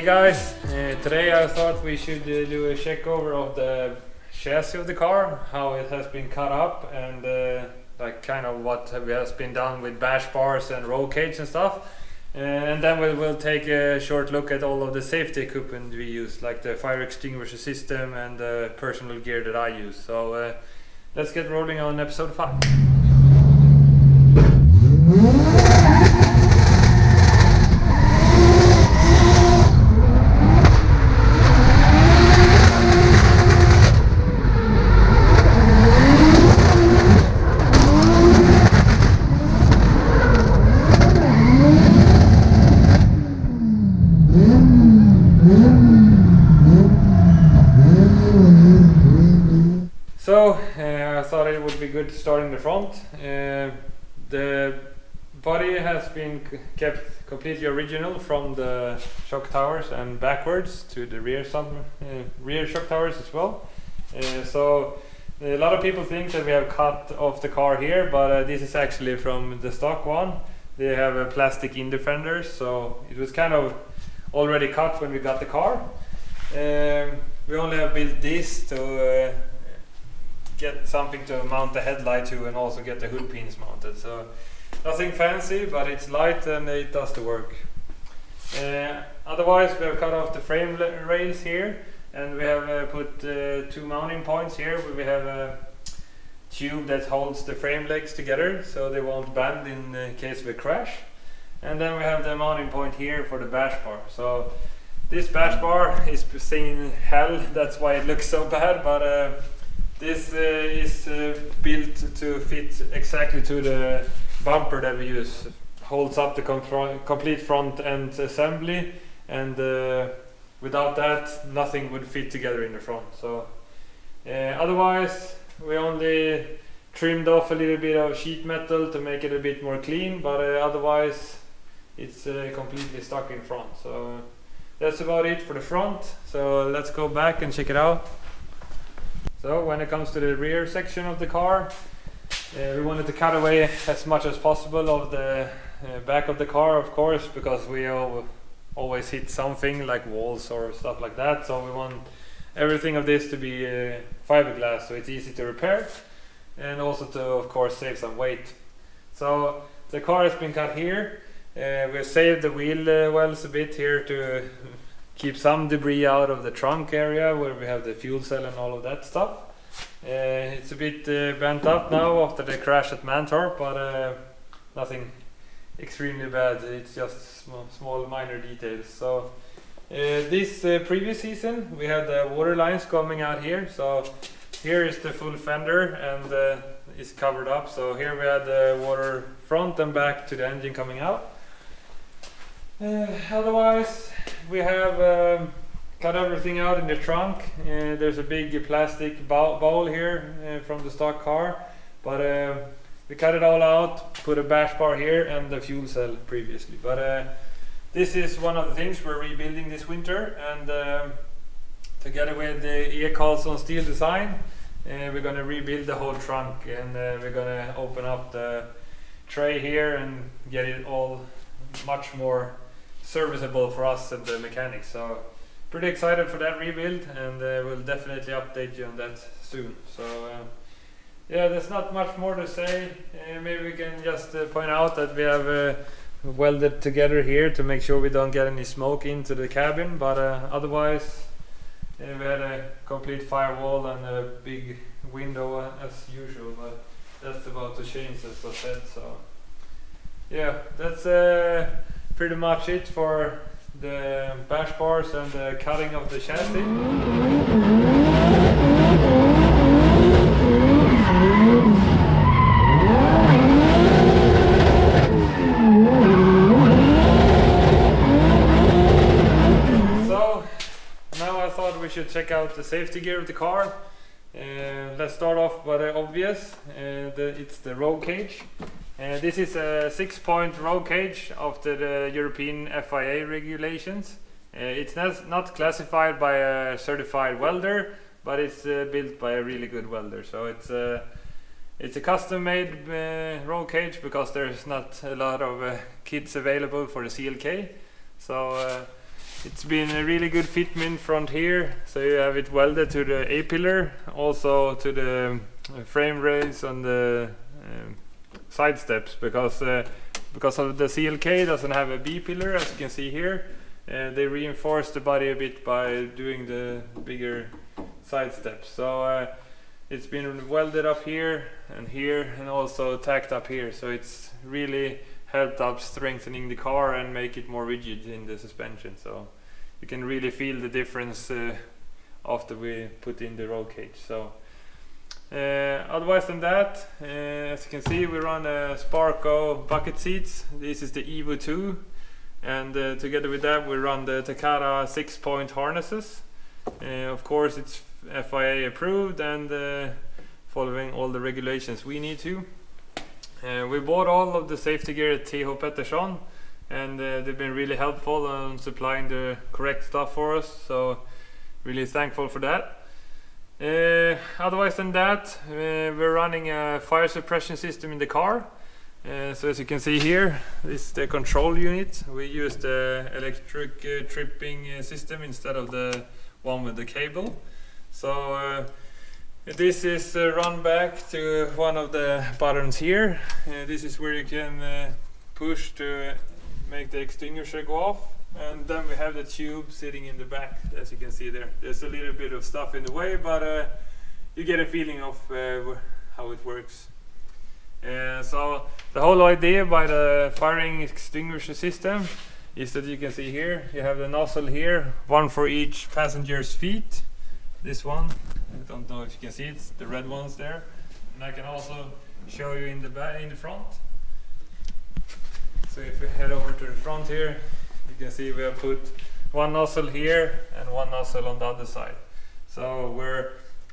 guys, today I thought we should do a check over of the chassis of the car, how it has been cut up, and like kind of what has been done with Bashbars and roll cage and stuff. And then we'll take a short look at all of the safety equipment we use, like the fire extinguisher system and the personal gear that I use. So let's get rolling on episode 5. So I thought it would be good to start in the front. The body has been kept completely original from the shock towers and backwards to the rear shock towers as well. So a lot of people think that we have cut off the car here, but this is actually from the stock one. They have a plastic in defenders, so it was kind of already cut when we got the car. We only have built this to get something to mount the headlight to and also get the hood pins mounted. So nothing fancy, but it's light and it does the work. Otherwise we have cut off the frame rails here, and we have put 2 mounting points here where we have a tube that holds the frame legs together so they won't bend in case of a crash. And then we have the mounting point here for the bash bar. So this bash bar is seeing hell, that's why it looks so bad, but this is built to fit exactly to the bumper that we use. Holds up the complete front end assembly, and without that nothing would fit together in the front. So otherwise we only trimmed off a little bit of sheet metal to make it a bit more clean, but otherwise it's completely stuck in front. So that's about it for the front. So let's go back and check it out. So when it comes to the rear section of the car, we wanted to cut away as much as possible of the back of the car, of course, because we always hit something like walls or stuff like that. So we want everything of this to be fiberglass, so it's easy to repair, and also to, of course, save some weight. So the car has been cut here. We saved the wheel wells a bit here to keep some debris out of the trunk area where we have the fuel cell and all of that stuff. It's a bit bent up now after the crash at Mantorp, but nothing extremely bad. It's just small minor details. So this previous season we had the water lines coming out here. So here is the full fender and it's covered up. So here we had the water front and back to the engine coming out. Otherwise we have cut everything out in the trunk. There's a big plastic bowl here from the stock car, but we cut it all out, put a bash bar here and the fuel cell previously. But this is one of the things we're rebuilding this winter, and together with the E. Carlson steel design, we're going to rebuild the whole trunk, and we're going to open up the tray here and get it all much more serviceable for us and the mechanics. So pretty excited for that rebuild, and we'll definitely update you on that soon. So yeah, there's not much more to say. Maybe we can just point out that we have welded together here to make sure we don't get any smoke into the cabin, but otherwise we had a complete firewall and a big window as usual, but that's about to change, as I said. So yeah, that's pretty much it for the bash bars and the cutting of the chassis. So now I thought we should check out the safety gear of the car. Let's start off by the obvious. It's the roll cage. This is a 6-point roll cage after the European FIA regulations. It's not classified by a certified welder, but it's built by a really good welder. So it's a custom-made roll cage because there's not a lot of kits available for the CLK. So It's been a really good fitment front here, so you have it welded to the A-pillar, also to the frame rails on the side steps, because of the CLK doesn't have a B-pillar, as you can see here. They reinforce the body a bit by doing the bigger side steps. So it's been welded up here, and also tacked up here. So it's really helped up strengthening the car and make it more rigid in the suspension. So you can really feel the difference after we put in the roll cage. So otherwise than that, as you can see, we run Sparco bucket seats. This is the Evo 2, and together with that we run the Takata 6-point harnesses. Of course it's FIA approved and following all the regulations we need to. We bought all of the safety gear at TH Pettersson, and they've been really helpful on supplying the correct stuff for us, so really thankful for that. Otherwise than that, we're running a fire suppression system in the car. So as you can see here, this is the control unit. We use the electric tripping system instead of the one with the cable. So this is run back to one of the buttons here. This is where you can push to make the extinguisher go off, and then we have the tube sitting in the back, as you can see there. There's a little bit of stuff in the way, but you get a feeling of how it works. So the whole idea by the firing extinguisher system is that you can see here, you have the nozzle here, one for each passenger's feet. This one, I don't know if you can see it, the red ones there. And I can also show you in the back, in the front. So if we head over to the front here, you can see we have put one nozzle here and one nozzle on the other side. So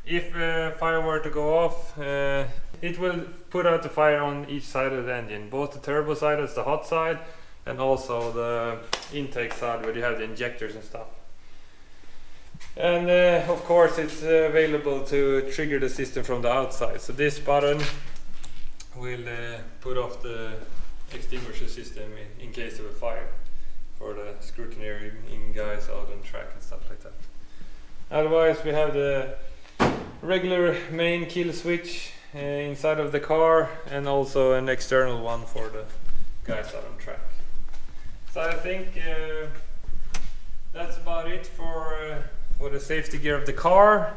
if fire were to go off, it will put out the fire on each side of the engine, both the turbo side, that's the hot side, and also the intake side where you have the injectors and stuff. And of course it's available to trigger the system from the outside. So this button will put off the extinguisher system in case of a fire, for the scrutineering guys out on track and stuff like that. Otherwise we have the regular main kill switch inside of the car, and also an external one for the guys out on track. So I think that's about it for the safety gear of the car.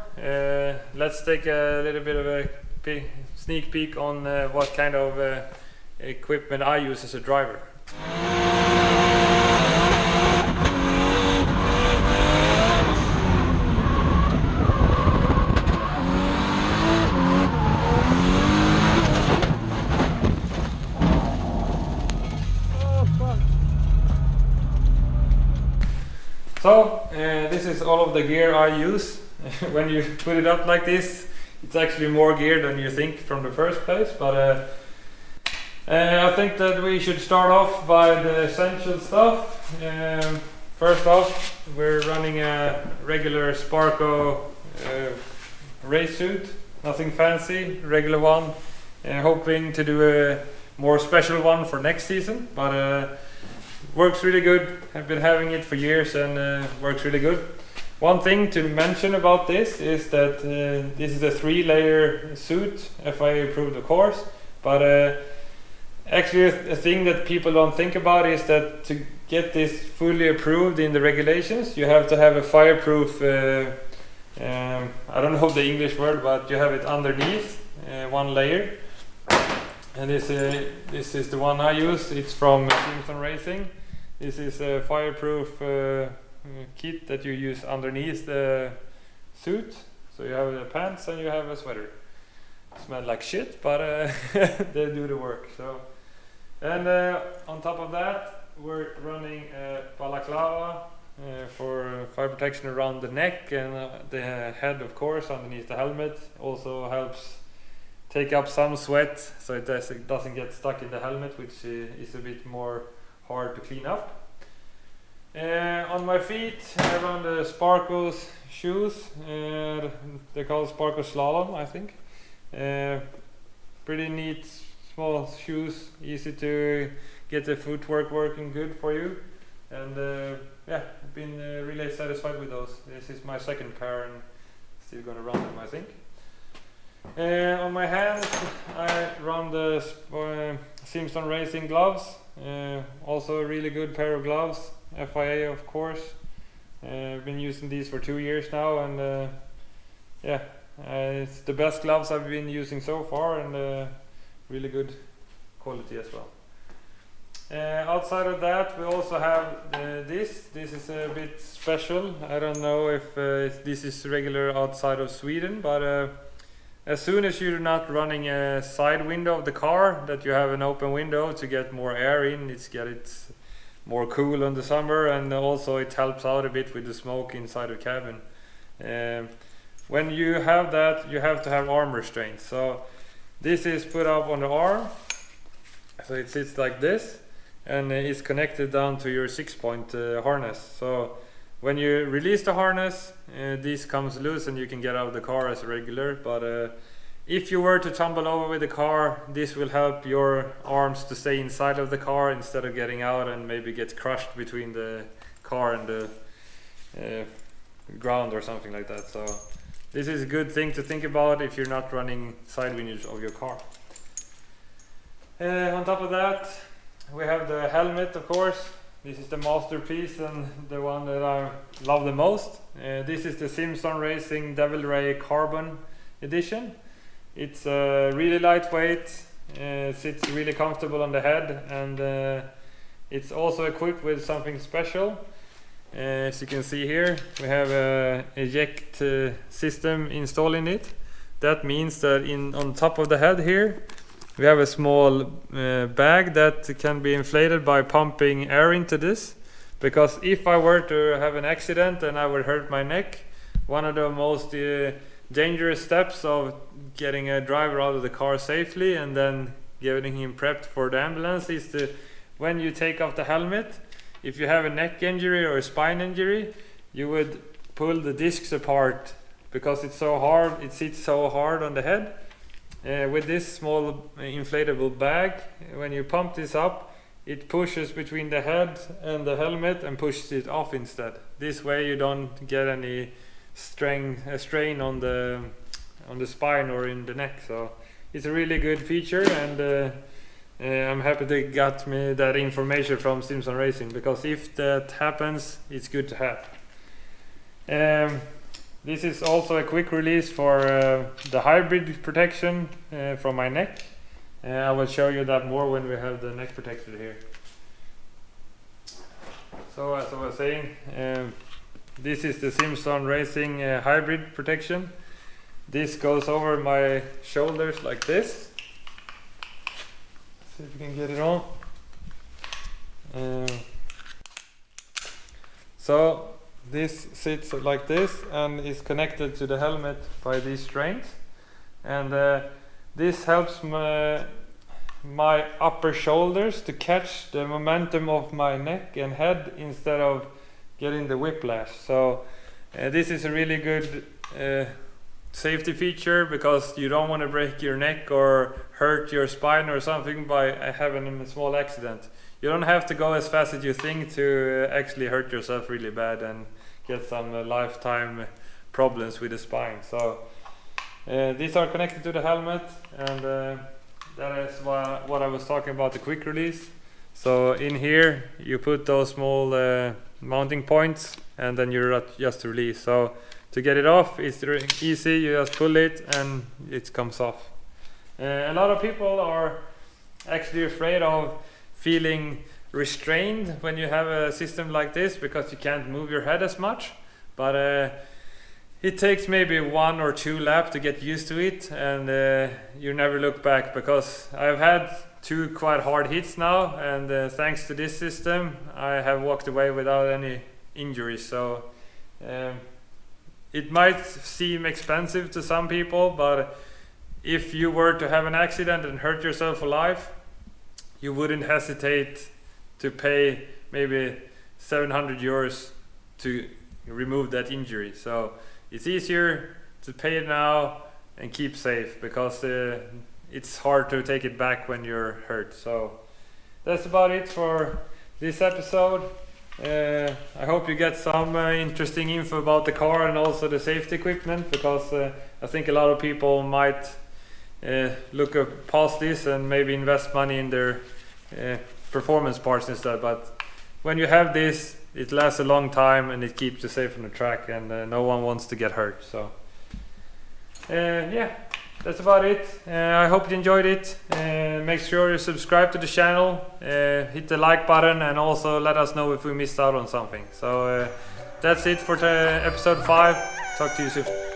Let's take a little bit of a sneak peek on what kind of equipment I use as a driver. So this is all of the gear I use. When you put it up like this, it's actually more gear than you think from the first place, but I think that we should start off by the essential stuff. First off, we're running a regular Sparco race suit, nothing fancy, regular one. Hoping to do a more special one for next season, but works really good. I've been having it for years and works really good. One thing to mention about this is that this is a 3-layer suit, FIA approved of course, but actually a thing that people don't think about is that to get this fully approved in the regulations, you have to have a fireproof, I don't know the English word, but you have it underneath, one layer. And this is the one I use. It's from Simpson Racing. This is a fireproof kit that you use underneath the suit. So you have the pants and you have a sweater. Smell like shit, but they do the work. So, and on top of that, we're running a balaclava for fire protection around the neck and the head, of course, underneath the helmet. Also helps take up some sweat, so it doesn't get stuck in the helmet, which is a bit more hard to clean up. On my feet, I run the Sparco's shoes. They're called Sparco Slalom, I think. Pretty neat, small shoes, easy to get the footwork working good for you. and yeah, I've been really satisfied with those. This is my second pair and still gonna run them, I think. On my hands I run the Simpson Racing gloves, also a really good pair of gloves, FIA of course. I've been using these for 2 years now, and yeah, it's the best gloves I've been using so far, and really good quality as well. Outside of that, we also have this. This is a bit special. I don't know if this is regular outside of Sweden, but as soon as you're not running a side window of the car, that you have an open window to get more air in, it's more cool in the summer, and also it helps out a bit with the smoke inside the cabin. When you have that, you have to have arm restraints. So this is put up on the arm, so it sits like this, and it's connected down to your 6-point harness. So when you release the harness, this comes loose and you can get out of the car as regular. But if you were to tumble over with the car, this will help your arms to stay inside of the car instead of getting out and maybe get crushed between the car and the ground or something like that. So this is a good thing to think about if you're not running side windows of your car. On top of that, we have the helmet, of course. This is the masterpiece and the one that I love the most. This is the Simpson Racing Devil Ray Carbon Edition. It's really lightweight, sits really comfortable on the head, and it's also equipped with something special. As you can see here, we have a eject system installed in it. That means that on top of the head here, we have a small bag that can be inflated by pumping air into this. Because if I were to have an accident and I would hurt my neck, one of the most dangerous steps of getting a driver out of the car safely and then getting him prepped for the ambulance is to, when you take off the helmet, if you have a neck injury or a spine injury, you would pull the discs apart because it's so hard, it sits so hard on the head. With this small inflatable bag, when you pump this up, it pushes between the head and the helmet and pushes it off instead. This way you don't get any strain on the spine or in the neck. So it's a really good feature, and I'm happy they got me that information from Simpson Racing, because if that happens, it's good to have. This is also a quick release for the hybrid protection from my neck. I will show you that more when we have the neck protector here. So as I was saying, this is the Simpson Racing hybrid protection. This goes over my shoulders like this. See if we can get it on. So this sits like this and is connected to the helmet by these strains, and this helps my upper shoulders to catch the momentum of my neck and head instead of getting the whiplash. So this is a really good safety feature, because you don't want to break your neck or hurt your spine or something by having a small accident. You don't have to go as fast as you think to actually hurt yourself really bad and get some lifetime problems with the spine. So these are connected to the helmet, and that is what I was talking about, the quick release. So in here you put those small mounting points, and then you just release. So to get it off, it's easy. You just pull it and it comes off. A lot of people are actually afraid of feeling restrained when you have a system like this, because you can't move your head as much. But it takes maybe 1 or 2 laps to get used to it, and you never look back, because I've had 2 quite hard hits now, and thanks to this system I have walked away without any injuries. So it might seem expensive to some people, but if you were to have an accident and hurt yourself for life, you wouldn't hesitate to pay maybe 700 euros to remove that injury. So it's easier to pay it now and keep safe, because it's hard to take it back when you're hurt. So that's about it for this episode. I hope you get some interesting info about the car and also the safety equipment, because I think a lot of people might look past this and maybe invest money in their performance parts instead. But when you have this, it lasts a long time and it keeps you safe on the track, and no one wants to get hurt. So yeah, that's about it. I hope you enjoyed it. Make sure you subscribe to the channel, hit the like button, and also let us know if we missed out on something. So that's it for episode 5. Talk to you soon.